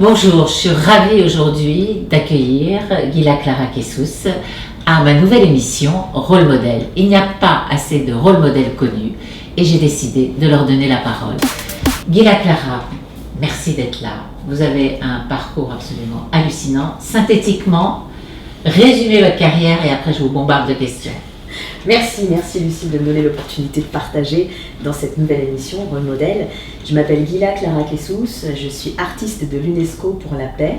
Bonjour, je suis ravie aujourd'hui d'accueillir Gila Clara Kessous à ma nouvelle émission Rôle Modèle. Il n'y a pas assez de rôle modèles connus et j'ai décidé de leur donner la parole. Gila Clara, merci d'être là. Vous avez un parcours absolument hallucinant. Synthétiquement, résumez votre carrière et après je vous bombarde de questions. Merci Lucille de me donner l'opportunité de partager dans cette nouvelle émission Rôle Modèle. Je m'appelle Gila Clara Kessous, je suis artiste de l'UNESCO pour la paix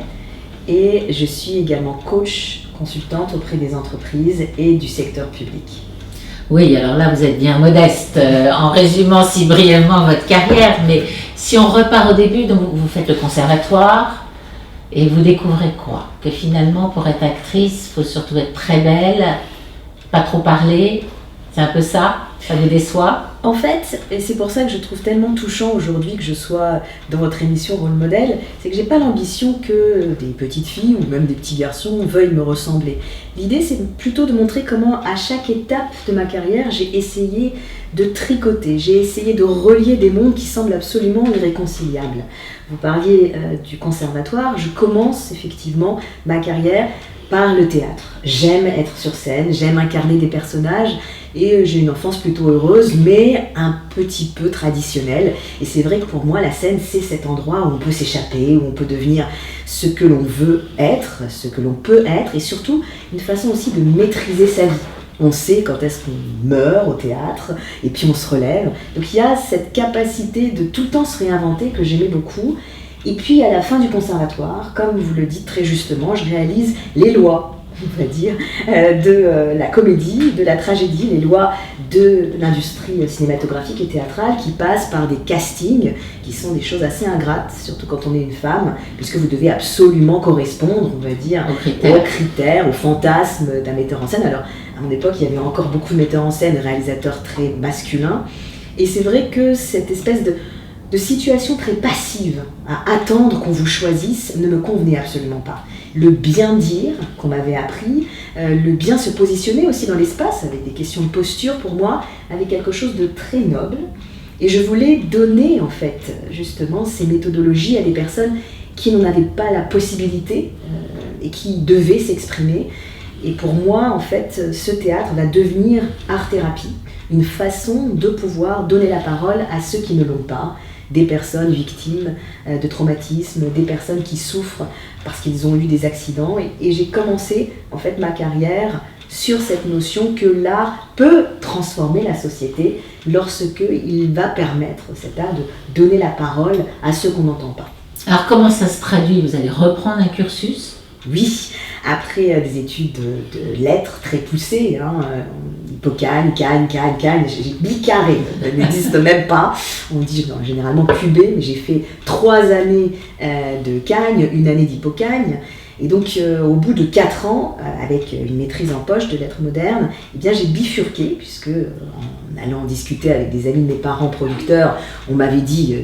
et je suis également coach, consultante auprès des entreprises et du secteur public. Oui, alors là vous êtes bien modeste en résumant si brièvement votre carrière, mais si on repart au début, donc vous faites le conservatoire et vous découvrez quoi? Que finalement pour être actrice, il faut surtout être très belle, pas trop parler, c'est un peu ça, ça vous déçoit? En fait, et c'est pour ça que je trouve tellement touchant aujourd'hui que je sois dans votre émission Rôle Modèle, c'est que j'ai pas l'ambition que des petites filles ou même des petits garçons veuillent me ressembler. L'idée c'est plutôt de montrer comment à chaque étape de ma carrière j'ai essayé de tricoter, j'ai essayé de relier des mondes qui semblent absolument irréconciliables. Vous parliez du conservatoire, je commence effectivement ma carrière par le théâtre. J'aime être sur scène, j'aime incarner des personnages et j'ai une enfance plutôt heureuse mais un petit peu traditionnelle. Et c'est vrai que pour moi la scène c'est cet endroit où on peut s'échapper, où on peut devenir ce que l'on veut être, ce que l'on peut être et surtout une façon aussi de maîtriser sa vie. On sait quand est-ce qu'on meurt au théâtre et puis on se relève. Donc il y a cette capacité de tout le temps se réinventer que j'aimais beaucoup. Et puis à la fin du conservatoire, comme vous le dites très justement, je réalise les lois, on va dire, de la comédie, de la tragédie, les lois de l'industrie cinématographique et théâtrale qui passent par des castings qui sont des choses assez ingrates, surtout quand on est une femme, puisque vous devez absolument correspondre, on va dire, aux critères, aux fantasmes d'un metteur en scène. Alors à mon époque, il y avait encore beaucoup de metteurs en scène, de réalisateurs très masculins, et c'est vrai que cette espèce de situation très passive à attendre qu'on vous choisisse ne me convenait absolument pas. Le bien dire qu'on m'avait appris, le bien se positionner aussi dans l'espace avec des questions de posture pour moi avait quelque chose de très noble et je voulais donner en fait justement ces méthodologies à des personnes qui n'en avaient pas la possibilité et qui devaient s'exprimer. Et pour moi en fait ce théâtre va devenir art-thérapie, une façon de pouvoir donner la parole à ceux qui ne l'ont pas, des personnes victimes de traumatismes, des personnes qui souffrent parce qu'ils ont eu des accidents. Et j'ai commencé en fait ma carrière sur cette notion que l'art peut transformer la société lorsqu'il va permettre, cet art, de donner la parole à ceux qu'on n'entend pas. Alors comment ça se traduit? Vous allez reprendre un cursus? Oui, après des études de lettres très poussées, Hippocagne, Cagne, j'ai bicarré, ça n'existe même pas, on dit généralement QB, mais j'ai fait 3 années de Cagne, 1 année d'Hippocagne, et donc au bout de 4 ans, avec une maîtrise en poche de lettres modernes, eh bien, j'ai bifurqué, puisque en allant discuter avec des amis de mes parents producteurs, on m'avait dit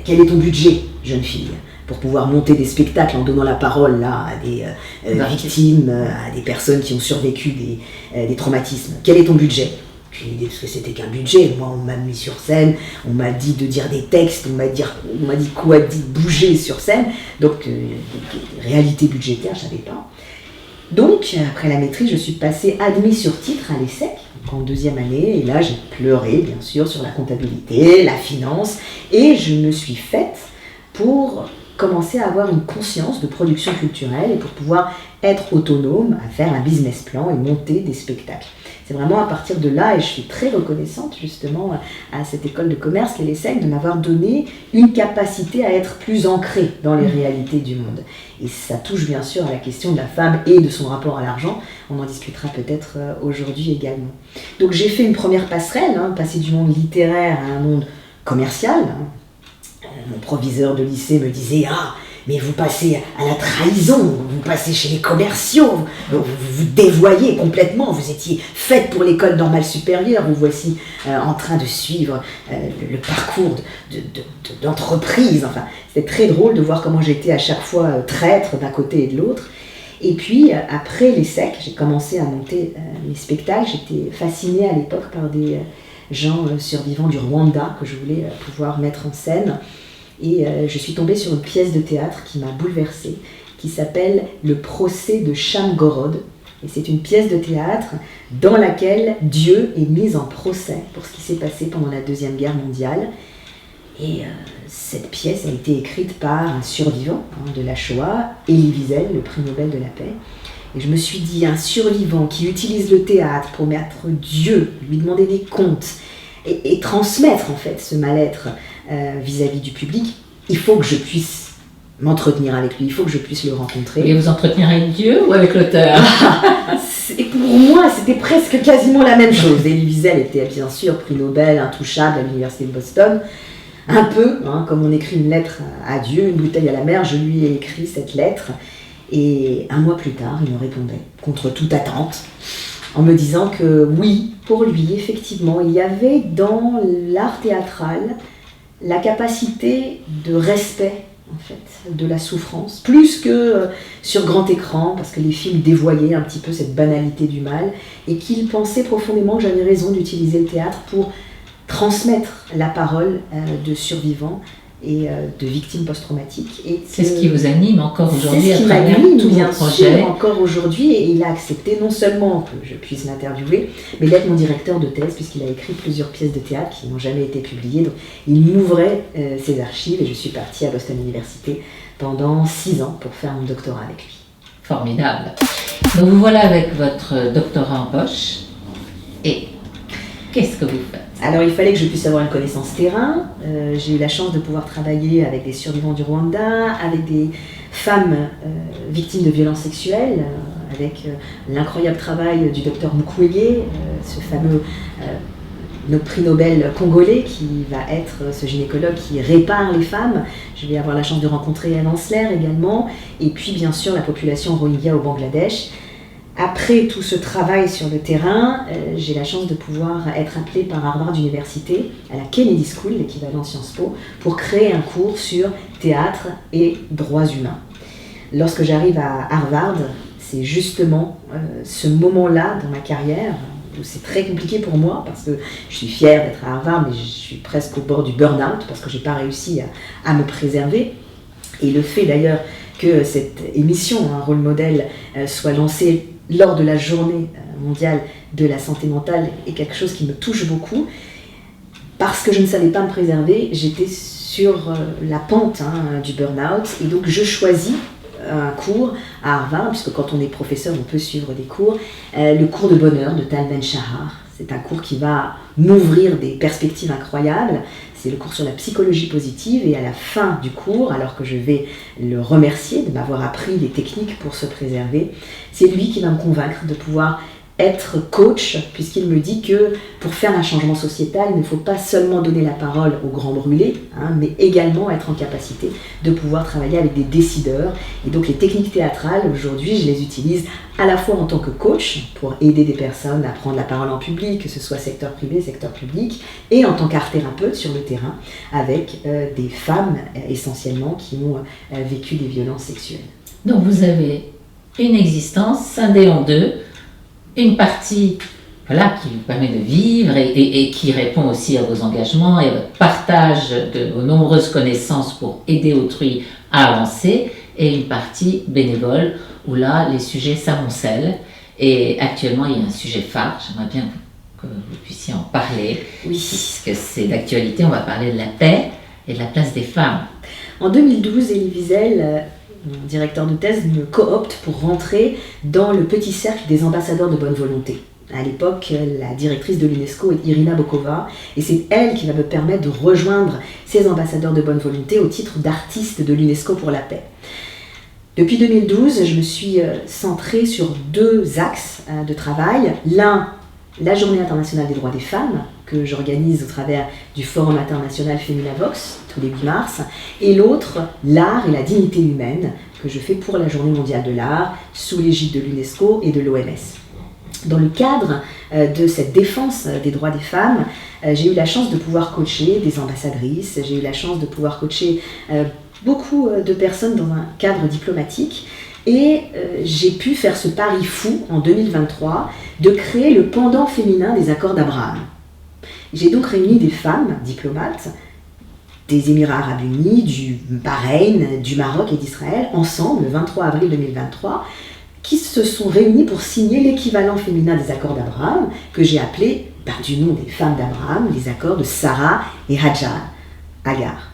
quel est ton budget, jeune fille ? Pour pouvoir monter des spectacles en donnant la parole là, à des victimes, à des personnes qui ont survécu des traumatismes. Quel est ton budget? J'ai l'idée de ce que c'était qu'un budget. Moi, on m'a mis sur scène, on m'a dit de dire des textes, on m'a dit quoi, dit bouger sur scène. Donc, des réalités budgétaires, je ne savais pas. Donc, après la maîtrise, je suis passée admis sur titre à l'ESSEC, en 2e année. Et là, j'ai pleuré, bien sûr, sur la comptabilité, la finance. Et je me suis faite pour commencer à avoir une conscience de production culturelle et pour pouvoir être autonome, à faire un business plan et monter des spectacles. C'est vraiment à partir de là, et je suis très reconnaissante justement à cette école de commerce, qu'est l'ESSEC, de m'avoir donné une capacité à être plus ancrée dans les réalités du monde. Et ça touche bien sûr à la question de la femme et de son rapport à l'argent. On en discutera peut-être aujourd'hui également. Donc j'ai fait une première passerelle, passer du monde littéraire à un monde commercial. Mon proviseur de lycée me disait « Ah, mais vous passez à la trahison, vous passez chez les commerciaux, vous dévoyez complètement, vous étiez faite pour l'école normale supérieure, vous voici en train de suivre le parcours d'entreprise. » Enfin, c'était très drôle de voir comment j'étais à chaque fois traître d'un côté et de l'autre. Et puis, après l'ESSEC, j'ai commencé à monter mes spectacles. J'étais fascinée à l'époque par des gens survivants du Rwanda que je voulais pouvoir mettre en scène. Et je suis tombée sur une pièce de théâtre qui m'a bouleversée, qui s'appelle Le procès de Shamgorod. Et c'est une pièce de théâtre dans laquelle Dieu est mis en procès pour ce qui s'est passé pendant la Deuxième Guerre mondiale. Et cette pièce a été écrite par un survivant de la Shoah, Elie Wiesel, le prix Nobel de la paix. Et je me suis dit, un survivant qui utilise le théâtre pour mettre Dieu, lui demander des comptes et transmettre en fait ce mal-être vis-à-vis du public, il faut que je puisse m'entretenir avec lui, il faut que je puisse le rencontrer. Et vous entretenir avec Dieu ou avec l'auteur? Pour moi, c'était presque quasiment la même chose. Elie Wiesel était bien sûr prix Nobel, intouchable à l'université de Boston. Un peu, comme on écrit une lettre à Dieu, une bouteille à la mer, je lui ai écrit cette lettre. Et un mois plus tard, il me répondait, contre toute attente, en me disant que oui, pour lui, effectivement, il y avait dans l'art théâtral la capacité de respect, en fait, de la souffrance, plus que sur grand écran, parce que les films dévoyaient un petit peu cette banalité du mal, et qu'il pensait profondément que j'avais raison d'utiliser le théâtre pour transmettre la parole de survivants et de victimes post-traumatiques. C'est ce qui vous anime encore aujourd'hui à travers tous vos projets. Sûr, encore aujourd'hui, et il a accepté non seulement que je puisse l'interviewer, mais d'être mon directeur de thèse, puisqu'il a écrit plusieurs pièces de théâtre qui n'ont jamais été publiées. Donc, il m'ouvrait ses archives et je suis partie à Boston University pendant 6 ans pour faire mon doctorat avec lui. Formidable. Donc vous voilà avec votre doctorat en poche. Et qu'est-ce que vous faites? Alors il fallait que je puisse avoir une connaissance terrain. J'ai eu la chance de pouvoir travailler avec des survivants du Rwanda, avec des femmes victimes de violences sexuelles, avec l'incroyable travail du docteur Mukwege, ce fameux notre prix Nobel congolais qui va être ce gynécologue qui répare les femmes. Je vais avoir la chance de rencontrer Anne Ansler également, et puis bien sûr la population Rohingya au Bangladesh. Après tout ce travail sur le terrain, j'ai la chance de pouvoir être appelée par Harvard University à la Kennedy School, l'équivalent Sciences Po, pour créer un cours sur théâtre et droits humains. Lorsque j'arrive à Harvard, c'est justement ce moment-là dans ma carrière où c'est très compliqué pour moi parce que je suis fière d'être à Harvard, mais je suis presque au bord du burn-out parce que je n'ai pas réussi à me préserver. Et le fait d'ailleurs que cette émission, un rôle modèle, soit lancée lors de la journée mondiale de la santé mentale est quelque chose qui me touche beaucoup. Parce que je ne savais pas me préserver, j'étais sur la pente du burn-out et donc je choisis un cours à Harvard, puisque quand on est professeur, on peut suivre des cours, le cours de bonheur de Tal Ben-Shahar. C'est un cours qui va m'ouvrir des perspectives incroyables. C'est le cours sur la psychologie positive et à la fin du cours, alors que je vais le remercier de m'avoir appris des techniques pour se préserver, c'est lui qui va me convaincre de pouvoir être coach, puisqu'il me dit que pour faire un changement sociétal, il ne faut pas seulement donner la parole aux grands brûlés, mais également être en capacité de pouvoir travailler avec des décideurs. Et donc les techniques théâtrales, aujourd'hui, je les utilise à la fois en tant que coach, pour aider des personnes à prendre la parole en public, que ce soit secteur privé, secteur public, et en tant qu'art-thérapeute sur le terrain, avec des femmes essentiellement qui ont vécu des violences sexuelles. Donc vous avez une existence scindée en deux, une partie qui vous permet de vivre et qui répond aussi à vos engagements et à votre partage de vos nombreuses connaissances pour aider autrui à avancer, et une partie bénévole où là les sujets s'amoncellent. Et actuellement il y a un sujet phare, j'aimerais bien que vous puissiez en parler, puisque c'est d'actualité. On va parler de la paix et de la place des femmes. En 2012, Elie Wiesel, mon directeur de thèse, me coopte pour rentrer dans le petit cercle des ambassadeurs de bonne volonté. À l'époque, la directrice de l'UNESCO est Irina Bokova, et c'est elle qui va me permettre de rejoindre ces ambassadeurs de bonne volonté au titre d'artiste de l'UNESCO pour la paix. Depuis 2012, je me suis centrée sur 2 axes de travail. L'un, la Journée internationale des droits des femmes, que j'organise au travers du Forum international Feminavox, tous les 8 mars, et l'autre, l'art et la dignité humaine, que je fais pour la Journée mondiale de l'art, sous l'égide de l'UNESCO et de l'OMS. Dans le cadre de cette défense des droits des femmes, j'ai eu la chance de pouvoir coacher des ambassadrices, j'ai eu la chance de pouvoir coacher beaucoup de personnes dans un cadre diplomatique, et j'ai pu faire ce pari fou en 2023 de créer le pendant féminin des accords d'Abraham. J'ai donc réuni des femmes diplomates des Émirats Arabes Unis, du Bahreïn, du Maroc et d'Israël, ensemble, le 23 avril 2023, qui se sont réunis pour signer l'équivalent féminin des accords d'Abraham, que j'ai appelé, du nom des femmes d'Abraham, les accords de Sarah et Agar.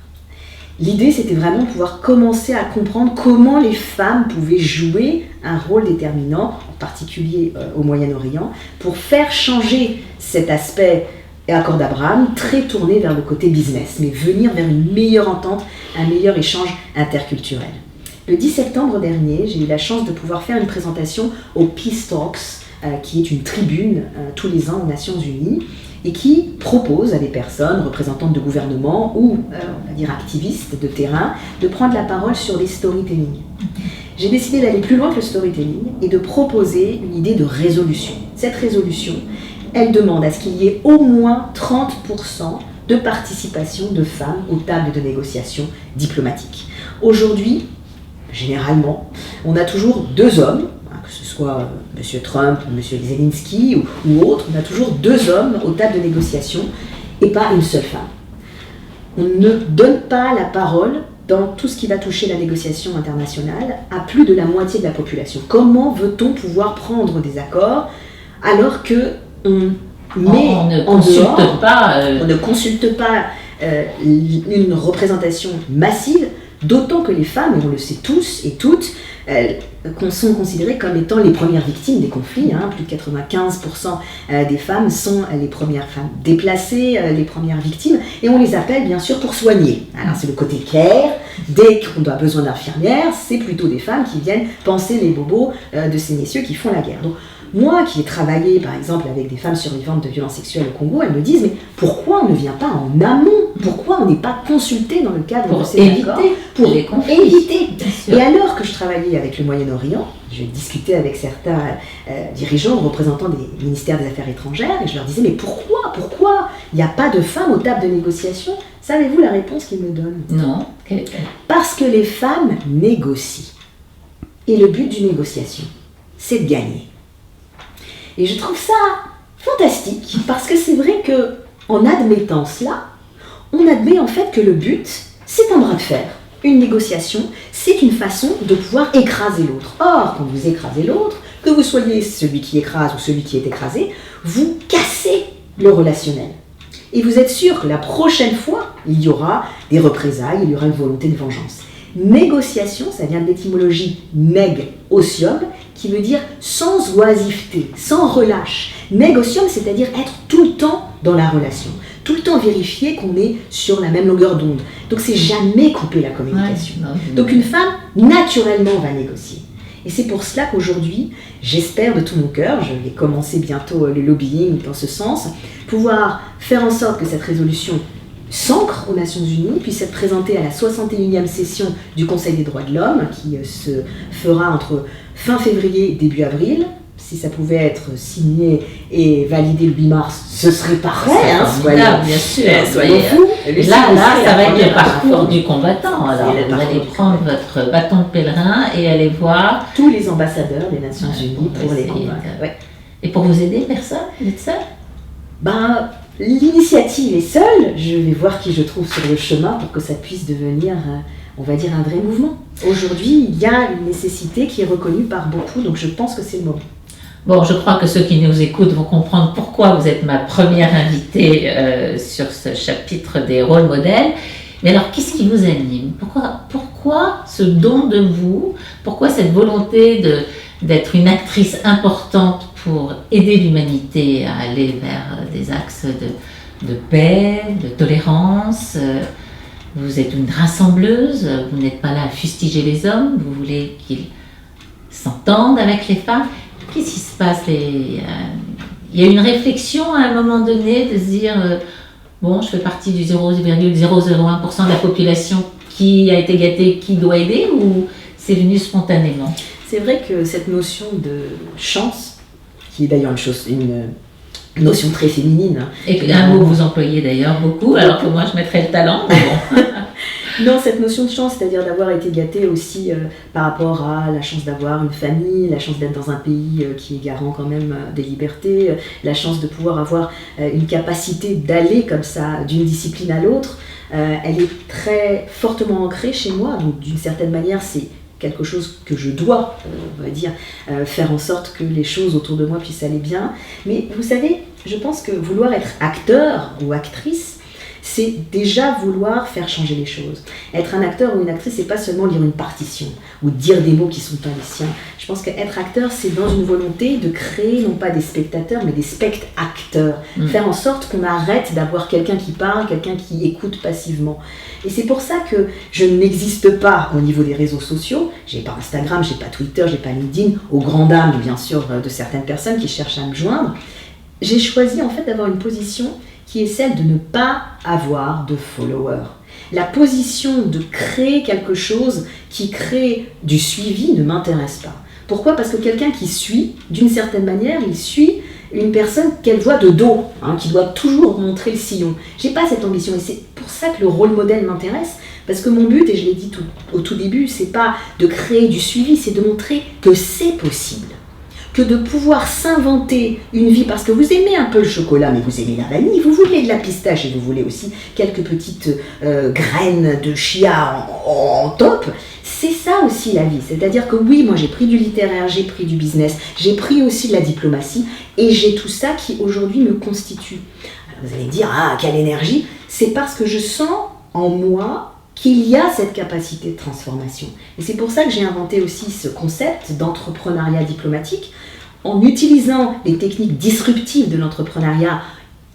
L'idée, c'était vraiment de pouvoir commencer à comprendre comment les femmes pouvaient jouer un rôle déterminant, en particulier au Moyen-Orient, pour faire changer cet aspect accord d'Abraham, très tourné vers le côté business, mais venir vers une meilleure entente, un meilleur échange interculturel. Le 10 septembre dernier, j'ai eu la chance de pouvoir faire une présentation au Peace Talks, qui est une tribune tous les ans aux Nations Unies, et qui propose à des personnes, représentantes de gouvernement ou, on va dire, activistes de terrain, de prendre la parole sur les storytelling. J'ai décidé d'aller plus loin que le storytelling et de proposer une idée de résolution. Cette résolution, elle demande à ce qu'il y ait au moins 30% de participation de femmes aux tables de négociation diplomatiques. Aujourd'hui, généralement, on a toujours 2 hommes, que ce soit M. Trump, M. Zelensky ou autre, on a toujours 2 hommes aux tables de négociation et pas une seule femme. On ne donne pas la parole dans tout ce qui va toucher la négociation internationale à plus de la moitié de la population. Comment veut-on pouvoir prendre des accords alors que on ne consulte pas une représentation massive, d'autant que les femmes, et on le sait tous et toutes, sont considérées comme étant les premières victimes des conflits. Plus de 95% des femmes sont les premières femmes déplacées, les premières victimes, et on les appelle bien sûr pour soigner. Alors c'est le côté care, dès qu'on a besoin d'infirmières, c'est plutôt des femmes qui viennent panser les bobos de ces messieurs qui font la guerre. Donc, moi qui ai travaillé par exemple avec des femmes survivantes de violences sexuelles au Congo, elles me disent mais pourquoi on ne vient pas en amont? Pourquoi on n'est pas consulté dans le cadre de ces accords pour les éviter? Et alors que je travaillais avec le Moyen-Orient, je discutais avec certains dirigeants, représentants des ministères des Affaires étrangères, et je leur disais mais pourquoi il n'y a pas de femmes aux tables de négociation? Savez-vous la réponse qu'ils me donnent? Non. Parce que les femmes négocient. Et le but d'une négociation, c'est de gagner. Et je trouve ça fantastique, parce que c'est vrai qu'en admettant cela, on admet en fait que le but, c'est un bras de fer. Une négociation, c'est une façon de pouvoir écraser l'autre. Or, quand vous écrasez l'autre, que vous soyez celui qui écrase ou celui qui est écrasé, vous cassez le relationnel. Et vous êtes sûr que la prochaine fois, il y aura des représailles, il y aura une volonté de vengeance. Négociation, ça vient de l'étymologie neg-ocium, qui veut dire sans oisiveté, sans relâche. Négocium, c'est-à-dire être tout le temps dans la relation, tout le temps vérifier qu'on est sur la même longueur d'onde. Donc c'est jamais couper la communication. Donc une femme, naturellement, va négocier. Et c'est pour cela qu'aujourd'hui, j'espère de tout mon cœur, je vais commencer bientôt le lobbying dans ce sens, pouvoir faire en sorte que cette résolution s'ancre aux Nations Unies, puisse être présentée à la 61e session du Conseil des droits de l'homme, qui se fera entre fin février et début avril. Si ça pouvait être signé et validé le 8 mars, ce serait parfait. Bien sûr. Soyez fous. Là, ça va être le parcours du combattant. Alors, vous allez prendre votre bâton de pèlerin et aller voir tous les ambassadeurs des Nations Unies pour les convaincre. Et pour vous aider, personne? Vous êtes seul? L'initiative est seule. Je vais voir qui je trouve sur le chemin pour que ça puisse devenir, on va dire, un vrai mouvement. Aujourd'hui, il y a une nécessité qui est reconnue par beaucoup, donc je pense que c'est le moment. Bon, je crois que ceux qui nous écoutent vont comprendre pourquoi vous êtes ma première invitée sur ce chapitre des rôles modèles. Mais alors, qu'est-ce qui vous anime? Pourquoi ce don de vous? Pourquoi cette volonté d'être une actrice importante pour aider l'humanité à aller vers des axes de paix, de tolérance? Vous êtes une rassembleuse, vous n'êtes pas là à fustiger les hommes, vous voulez qu'ils s'entendent avec les femmes. Qu'est-ce qui se passe? Il y a une réflexion à un moment donné de se dire bon, je fais partie du 0,001% de la population qui a été gâtée, qui doit aider, ou c'est venu spontanément? C'est vrai que cette notion de chance, qui est d'ailleurs une notion très féminine. Et un mot que vous employez d'ailleurs beaucoup, alors que moi je mettrais le talent. Mais bon. Non, cette notion de chance, c'est-à-dire d'avoir été gâté aussi par rapport à la chance d'avoir une famille, la chance d'être dans un pays qui est garant quand même des libertés, la chance de pouvoir avoir une capacité d'aller comme ça d'une discipline à l'autre, elle est très fortement ancrée chez moi, donc d'une certaine manière c'est quelque chose que je dois, on va dire, faire en sorte que les choses autour de moi puissent aller bien. Mais vous savez, je pense que vouloir être acteur ou actrice, c'est déjà vouloir faire changer les choses. Être un acteur ou une actrice, c'est pas seulement lire une partition ou dire des mots qui sont pas les siens. Je pense qu'être acteur, c'est dans une volonté de créer non pas des spectateurs, mais des spectateurs. Faire en sorte qu'on arrête d'avoir quelqu'un qui parle, quelqu'un qui écoute passivement. Et c'est pour ça que je n'existe pas au niveau des réseaux sociaux. J'ai pas Instagram, j'ai pas Twitter, j'ai pas LinkedIn, aux grandes dames, bien sûr, de certaines personnes qui cherchent à me joindre. J'ai choisi en fait d'avoir une position qui est celle de ne pas avoir de followers. La position de créer quelque chose qui crée du suivi ne m'intéresse pas. Pourquoi ? Parce que quelqu'un qui suit, d'une certaine manière, il suit une personne qu'elle voit de dos, qui doit toujours montrer le sillon. J'ai pas cette ambition et c'est pour ça que le rôle modèle m'intéresse. Parce que mon but, et je l'ai dit au tout début, c'est pas de créer du suivi, c'est de montrer que c'est possible. Que de pouvoir s'inventer une vie, parce que vous aimez un peu le chocolat, mais vous aimez la vanille, vous voulez de la pistache et vous voulez aussi quelques petites graines de chia en top, c'est ça aussi la vie. C'est-à-dire que oui, moi j'ai pris du littéraire, j'ai pris du business, j'ai pris aussi de la diplomatie, et j'ai tout ça qui aujourd'hui me constitue. Alors vous allez me dire, ah, quelle énergie, c'est parce que je sens en moi qu'il y a cette capacité de transformation. Et c'est pour ça que j'ai inventé aussi ce concept d'entrepreneuriat diplomatique, en utilisant les techniques disruptives de l'entrepreneuriat,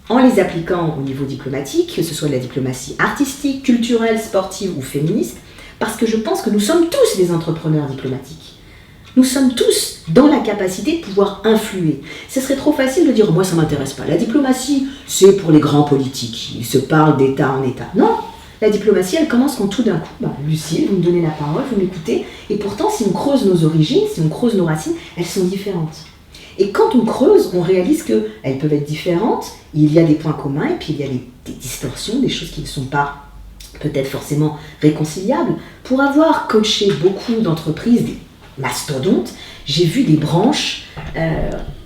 en les appliquant au niveau diplomatique, que ce soit de la diplomatie artistique, culturelle, sportive ou féministe, parce que je pense que nous sommes tous des entrepreneurs diplomatiques. Nous sommes tous dans la capacité de pouvoir influer. Ce serait trop facile de dire « moi ça ne m'intéresse pas, la diplomatie c'est pour les grands politiques, ils se parlent d'État en État ». Non. La diplomatie, elle commence quand tout d'un coup, Lucille, vous me donnez la parole, vous m'écoutez, et pourtant, si on creuse nos origines, si on creuse nos racines, elles sont différentes. Et quand on creuse, on réalise qu'elles peuvent être différentes, il y a des points communs, et puis il y a des distorsions, des choses qui ne sont pas peut-être forcément réconciliables. Pour avoir coaché beaucoup d'entreprises, des mastodontes, j'ai vu des branches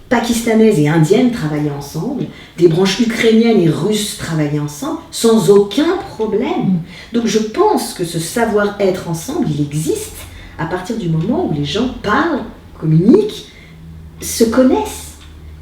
pakistanaises et indiennes travailler ensemble, des branches ukrainiennes et russes travailler ensemble, sans aucun problème. Donc je pense que ce savoir-être ensemble, il existe à partir du moment où les gens parlent, communiquent, se connaissent.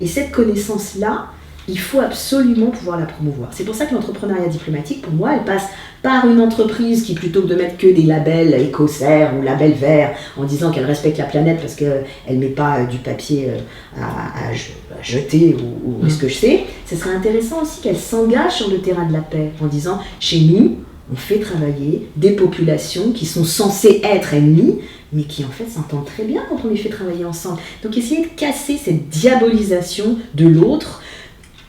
Et cette connaissance-là, il faut absolument pouvoir la promouvoir. C'est pour ça que l'entrepreneuriat diplomatique, pour moi, elle passe par une entreprise qui, plutôt que de mettre que des labels écossaires ou labels verts en disant qu'elle respecte la planète parce qu'elle ne met pas du papier à jeter ou ce que je sais, ce serait intéressant aussi qu'elle s'engage sur le terrain de la paix en disant « chez nous, on fait travailler des populations qui sont censées être ennemies, mais qui en fait s'entendent très bien quand on les fait travailler ensemble. » Donc essayer de casser cette diabolisation de l'autre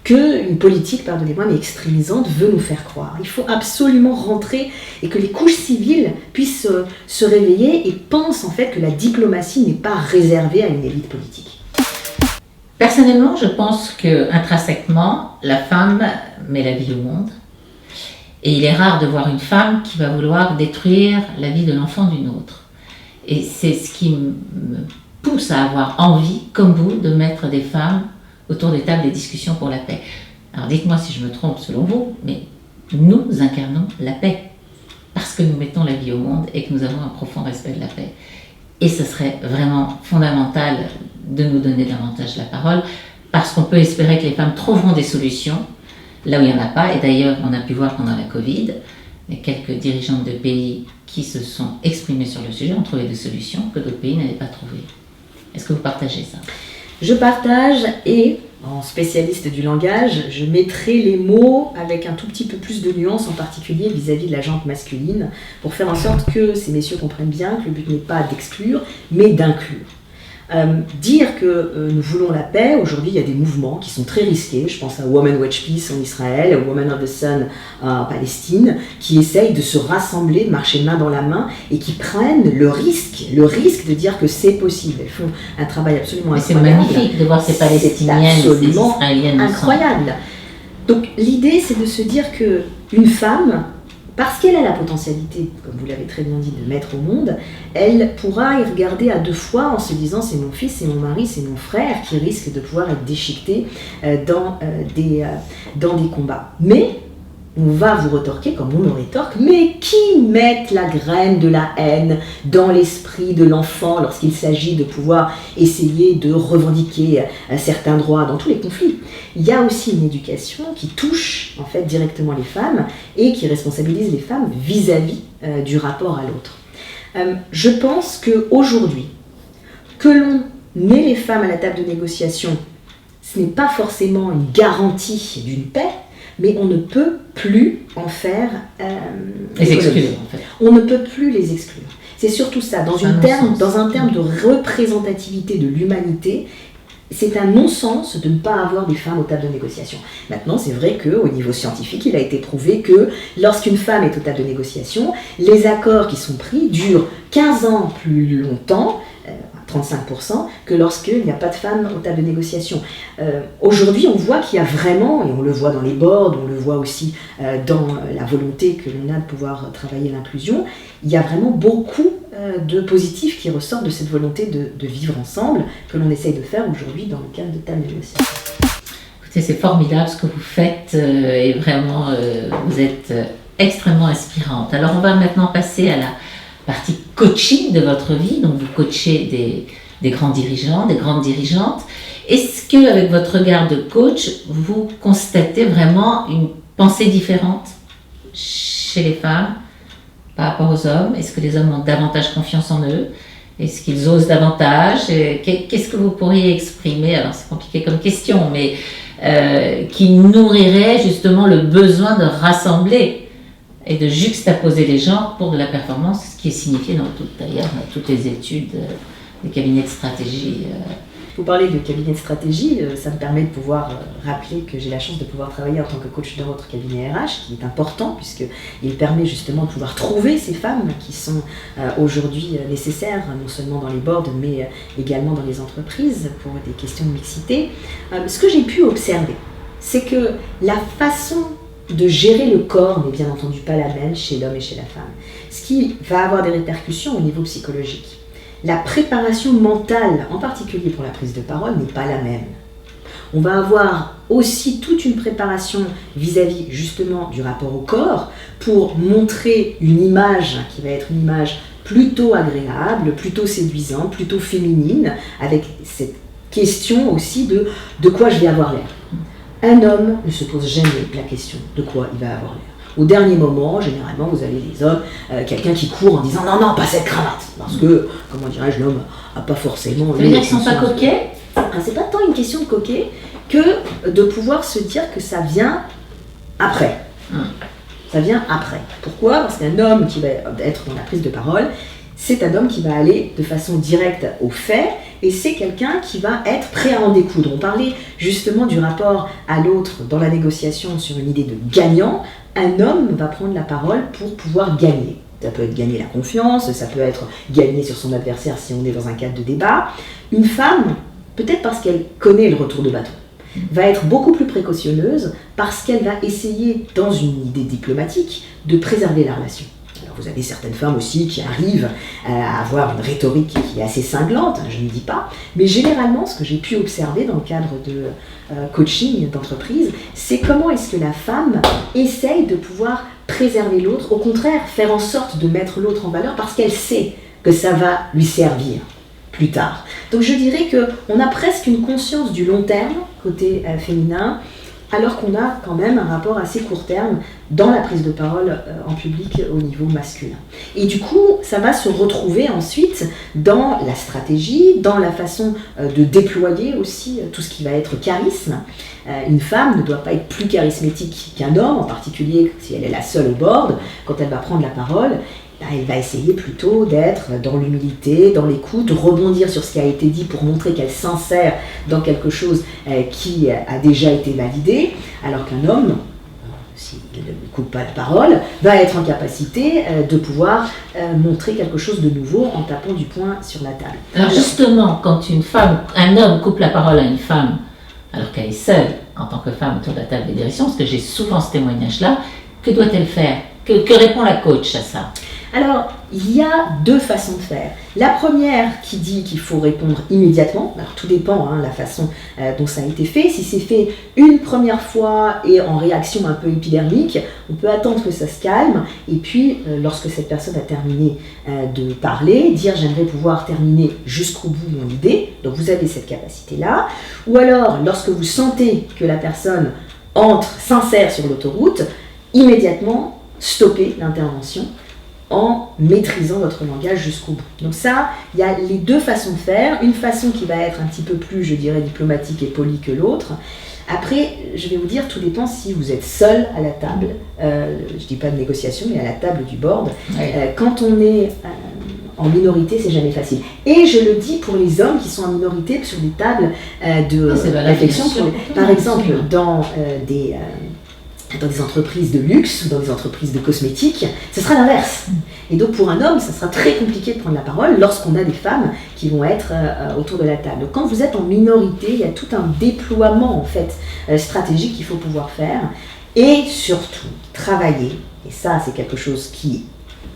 qu'une politique, pardonnez-moi, mais extrémisante veut nous faire croire. Il faut absolument rentrer et que les couches civiles puissent se réveiller et pensent en fait que la diplomatie n'est pas réservée à une élite politique. Personnellement, je pense que intrinsèquement, la femme met la vie au monde. Et il est rare de voir une femme qui va vouloir détruire la vie de l'enfant d'une autre. Et c'est ce qui me pousse à avoir envie, comme vous, de mettre des femmes autour des tables des discussions pour la paix. Alors dites-moi si je me trompe selon vous, mais nous incarnons la paix. Parce que nous mettons la vie au monde et que nous avons un profond respect de la paix. Et ce serait vraiment fondamental de nous donner davantage la parole, parce qu'on peut espérer que les femmes trouveront des solutions là où il n'y en a pas. Et d'ailleurs, on a pu voir pendant la Covid, les quelques dirigeantes de pays qui se sont exprimées sur le sujet ont trouvé des solutions que d'autres pays n'avaient pas trouvées. Est-ce que vous partagez ça ? Je partage et, en spécialiste du langage, je mettrai les mots avec un tout petit peu plus de nuance, en particulier vis-à-vis de la gente masculine, pour faire en sorte que ces messieurs comprennent bien que le but n'est pas d'exclure, mais d'inclure. Dire que nous voulons la paix, aujourd'hui il y a des mouvements qui sont très risqués, je pense à Women Watch Peace en Israël, Women of the Sun en Palestine, qui essayent de se rassembler, de marcher main dans la main et qui prennent le risque de dire que c'est possible. Elles font un travail absolument incroyable. C'est magnifique de voir ces Palestiniennes et ces Israéliennes incroyable. Donc l'idée c'est de se dire qu'une femme, parce qu'elle a la potentialité, comme vous l'avez très bien dit, de mettre au monde, elle pourra y regarder à deux fois en se disant c'est mon fils, c'est mon mari, c'est mon frère qui risque de pouvoir être déchiqueté dans des combats. Mais on va vous retorquer comme on me rétorque, mais qui met la graine de la haine dans l'esprit de l'enfant lorsqu'il s'agit de pouvoir essayer de revendiquer certains droits dans tous les conflits? Il y a aussi une éducation qui touche en fait directement les femmes et qui responsabilise les femmes vis-à-vis du rapport à l'autre. Je pense qu'aujourd'hui, que l'on ait les femmes à la table de négociation, ce n'est pas forcément une garantie d'une paix, mais on ne peut plus en faire les exclure, en fait. On ne peut plus les exclure. C'est surtout ça. Dans un terme de représentativité de l'humanité, c'est un non-sens de ne pas avoir des femmes aux tables de négociation. Maintenant, c'est vrai qu'au niveau scientifique, il a été prouvé que lorsqu'une femme est aux tables de négociation, les accords qui sont pris durent 15 ans plus longtemps, 35%, que lorsqu'il n'y a pas de femmes aux tables de négociation. Aujourd'hui, on voit qu'il y a vraiment, et on le voit dans les boards, on le voit aussi dans la volonté que l'on a de pouvoir travailler l'inclusion, il y a vraiment beaucoup de positifs qui ressortent de cette volonté de vivre ensemble que l'on essaye de faire aujourd'hui dans le cadre de tables de négociation. Écoutez, c'est formidable ce que vous faites et vraiment vous êtes extrêmement inspirante. Alors on va maintenant passer à la partie coaching de votre vie. Donc vous coachez des grands dirigeants, des grandes dirigeantes. Est-ce qu'avec votre regard de coach, vous constatez vraiment une pensée différente chez les femmes par rapport aux hommes? Est-ce que les hommes ont davantage confiance en eux? Est-ce qu'ils osent davantage? Qu'est-ce que vous pourriez exprimer? Alors c'est compliqué comme question, mais qui nourrirait justement le besoin de rassembler et de juxtaposer les genres pour de la performance, ce qui est signifié d'ailleurs dans toutes les études des cabinets de stratégie. Vous parlez de cabinet de stratégie, ça me permet de pouvoir rappeler que j'ai la chance de pouvoir travailler en tant que coach dans votre cabinet RH, qui est important puisqu'il permet justement de pouvoir trouver ces femmes qui sont aujourd'hui nécessaires, non seulement dans les boards, mais également dans les entreprises pour des questions de mixité. Ce que j'ai pu observer, c'est que la façon de gérer le corps n'est bien entendu pas la même chez l'homme et chez la femme, ce qui va avoir des répercussions au niveau psychologique. La préparation mentale, en particulier pour la prise de parole, n'est pas la même. On va avoir aussi toute une préparation vis-à-vis justement du rapport au corps pour montrer une image qui va être une image plutôt agréable, plutôt séduisante, plutôt féminine, avec cette question aussi de quoi je vais avoir l'air. Un homme ne se pose jamais la question de quoi il va avoir l'air. Au dernier moment, généralement, vous avez des hommes, quelqu'un qui court en disant non, pas cette cravate. Parce que, comment dirais-je, l'homme n'a pas forcément... Ça veut dire qu'ils ne sont pas coquets? C'est pas tant une question de coquet que de pouvoir se dire que ça vient après. Ça vient après. Pourquoi? Parce qu'un homme qui va être dans la prise de parole, c'est un homme qui va aller de façon directe aux faits et c'est quelqu'un qui va être prêt à en découdre. On parlait justement du rapport à l'autre dans la négociation sur une idée de gagnant. Un homme va prendre la parole pour pouvoir gagner. Ça peut être gagner la confiance, ça peut être gagner sur son adversaire si on est dans un cadre de débat. Une femme, peut-être parce qu'elle connaît le retour de bâton, va être beaucoup plus précautionneuse parce qu'elle va essayer, dans une idée diplomatique, de préserver la relation. Alors vous avez certaines femmes aussi qui arrivent à avoir une rhétorique qui est assez cinglante, je ne dis pas, mais généralement ce que j'ai pu observer dans le cadre de coaching d'entreprise, c'est comment est-ce que la femme essaye de pouvoir préserver l'autre, au contraire faire en sorte de mettre l'autre en valeur parce qu'elle sait que ça va lui servir plus tard. Donc je dirais qu'on a presque une conscience du long terme côté féminin, alors qu'on a quand même un rapport assez court terme dans la prise de parole en public au niveau masculin. Et du coup, ça va se retrouver ensuite dans la stratégie, dans la façon de déployer aussi tout ce qui va être charisme. Une femme ne doit pas être plus charismatique qu'un homme, en particulier si elle est la seule au board, quand elle va prendre la parole. Elle va essayer plutôt d'être dans l'humilité, dans l'écoute, de rebondir sur ce qui a été dit pour montrer qu'elle s'insère dans quelque chose qui a déjà été validé, alors qu'un homme, s'il ne coupe pas la parole, va être en capacité de pouvoir montrer quelque chose de nouveau en tapant du poing sur la table. Alors justement, quand un homme coupe la parole à une femme, alors qu'elle est seule en tant que femme autour de la table de direction, parce que j'ai souvent ce témoignage-là, que doit-elle faire? Que répond la coach à ça? Alors, il y a deux façons de faire. La première qui dit qu'il faut répondre immédiatement. Alors, tout dépend la façon dont ça a été fait. Si c'est fait une première fois et en réaction un peu épidermique, on peut attendre que ça se calme. Et puis, lorsque cette personne a terminé de parler, dire « j'aimerais pouvoir terminer jusqu'au bout mon idée ». Donc, vous avez cette capacité-là. Ou alors, lorsque vous sentez que la personne s'insère sur l'autoroute, immédiatement, stoppez l'intervention en maîtrisant votre langage jusqu'au bout. Donc ça, il y a les deux façons de faire. Une façon qui va être un petit peu plus, je dirais, diplomatique et polie que l'autre. Après, je vais vous dire, tout dépend si vous êtes seul à la table. Je ne dis pas de négociation, mais à la table du board. Oui. Quand on est en minorité, c'est jamais facile. Et je le dis pour les hommes qui sont en minorité sur des tables de réflexion. Par exemple, dans des entreprises de luxe ou dans des entreprises de cosmétiques, ce sera l'inverse. Et donc pour un homme, ça sera très compliqué de prendre la parole lorsqu'on a des femmes qui vont être autour de la table. Donc quand vous êtes en minorité, il y a tout un déploiement en fait stratégique qu'il faut pouvoir faire. Et surtout, travailler, et ça c'est quelque chose qui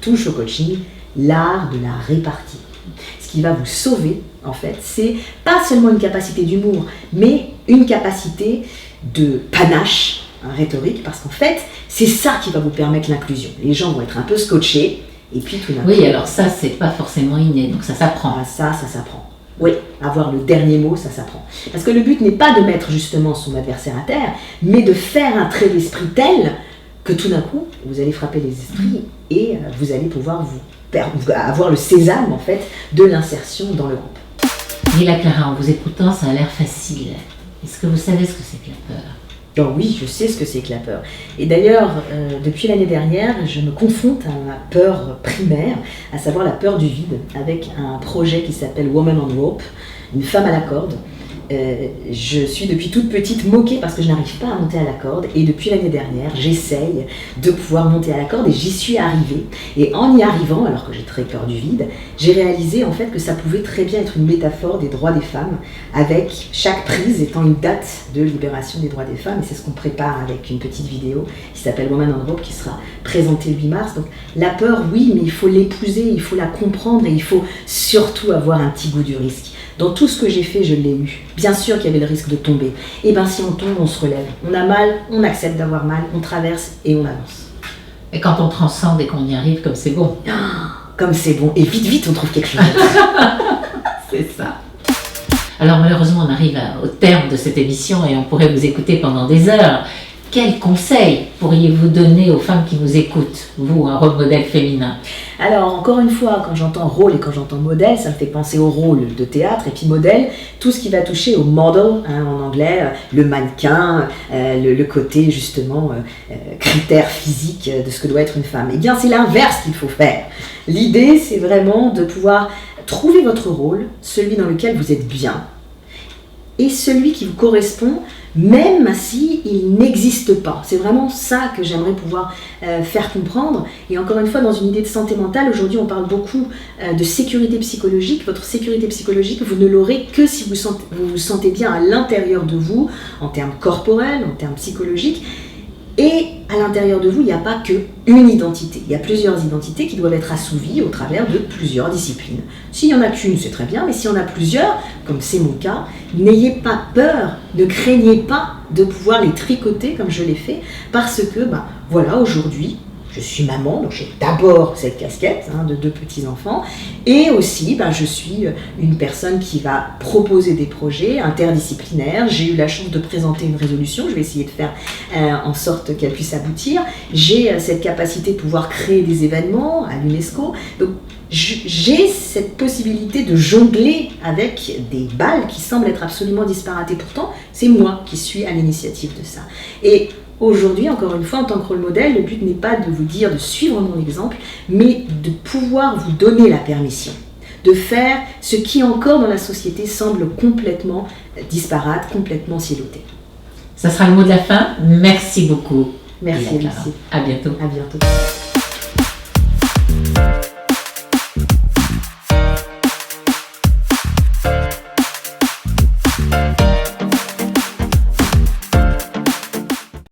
touche au coaching, l'art de la répartie. Ce qui va vous sauver, en fait, c'est pas seulement une capacité d'humour, mais une capacité de panache, rhétorique, parce qu'en fait, c'est ça qui va vous permettre l'inclusion. Les gens vont être un peu scotchés, et puis tout d'un coup... Oui, alors ça, c'est pas forcément inné, donc ça s'apprend. Ah, ça s'apprend. Oui, avoir le dernier mot, ça s'apprend. Parce que le but n'est pas de mettre justement son adversaire à terre, mais de faire un trait d'esprit tel que tout d'un coup, vous allez frapper les esprits et vous allez pouvoir avoir le sésame, en fait, de l'insertion dans le groupe. Lila Clara, en vous écoutant, ça a l'air facile. Est-ce que vous savez ce que c'est que la peur ? Oh oui, je sais ce que c'est que la peur. Et d'ailleurs, depuis l'année dernière, je me confronte à ma peur primaire, à savoir la peur du vide, avec un projet qui s'appelle Woman on Rope, une femme à la corde. Je suis depuis toute petite moquée parce que je n'arrive pas à monter à la corde, et depuis l'année dernière j'essaye de pouvoir monter à la corde et j'y suis arrivée. Et en y arrivant, alors que j'ai très peur du vide, j'ai réalisé en fait que ça pouvait très bien être une métaphore des droits des femmes, avec chaque prise étant une date de libération des droits des femmes, et c'est ce qu'on prépare avec une petite vidéo qui s'appelle Woman on Rope, qui sera présentée le 8 mars. Donc la peur, oui, mais il faut l'épouser, il faut la comprendre, et il faut surtout avoir un petit goût du risque. Dans tout ce que j'ai fait, je l'ai eu. Bien sûr qu'il y avait le risque de tomber. Et bien si on tombe, on se relève. On a mal, on accepte d'avoir mal, on traverse et on avance. Et quand on transcende et qu'on y arrive, comme c'est bon. Comme c'est bon. Et vite, vite, on trouve quelque chose. C'est ça. Alors malheureusement, on arrive au terme de cette émission et on pourrait vous écouter pendant des heures. Quels conseils pourriez-vous donner aux femmes qui vous écoutent, vous, un rôle modèle féminin? Alors, encore une fois, quand j'entends rôle et quand j'entends modèle, ça me fait penser au rôle de théâtre, et puis modèle, tout ce qui va toucher au model, en anglais, le mannequin, le côté, justement, critère physique de ce que doit être une femme. Eh bien, c'est l'inverse qu'il faut faire. L'idée, c'est vraiment de pouvoir trouver votre rôle, celui dans lequel vous êtes bien, et celui qui vous correspond, même si il n'existe pas. C'est vraiment ça que j'aimerais pouvoir faire comprendre. Et encore une fois, dans une idée de santé mentale, aujourd'hui on parle beaucoup de sécurité psychologique. Votre sécurité psychologique, vous ne l'aurez que si vous vous sentez bien à l'intérieur de vous, en termes corporels, en termes psychologiques. Et à l'intérieur de vous, il n'y a pas qu'une identité. Il y a plusieurs identités qui doivent être assouvies au travers de plusieurs disciplines. S'il n'y en a qu'une, c'est très bien, mais s'il y en a plusieurs, comme c'est mon cas, n'ayez pas peur, ne craignez pas de pouvoir les tricoter comme je l'ai fait, parce que, voilà, aujourd'hui, je suis maman, donc j'ai d'abord cette casquette de 2 petits-enfants, et aussi je suis une personne qui va proposer des projets interdisciplinaires. J'ai eu la chance de présenter une résolution, je vais essayer de faire en sorte qu'elle puisse aboutir. J'ai cette capacité de pouvoir créer des événements à l'UNESCO, donc j'ai cette possibilité de jongler avec des balles qui semblent être absolument disparates, et pourtant c'est moi qui suis à l'initiative de ça. Et aujourd'hui, encore une fois, en tant que rôle modèle, le but n'est pas de vous dire de suivre mon exemple, mais de pouvoir vous donner la permission de faire ce qui encore dans la société semble complètement disparate, complètement siloté. Ça sera le mot de la fin. Merci beaucoup. Merci, Lucie. À bientôt. À bientôt.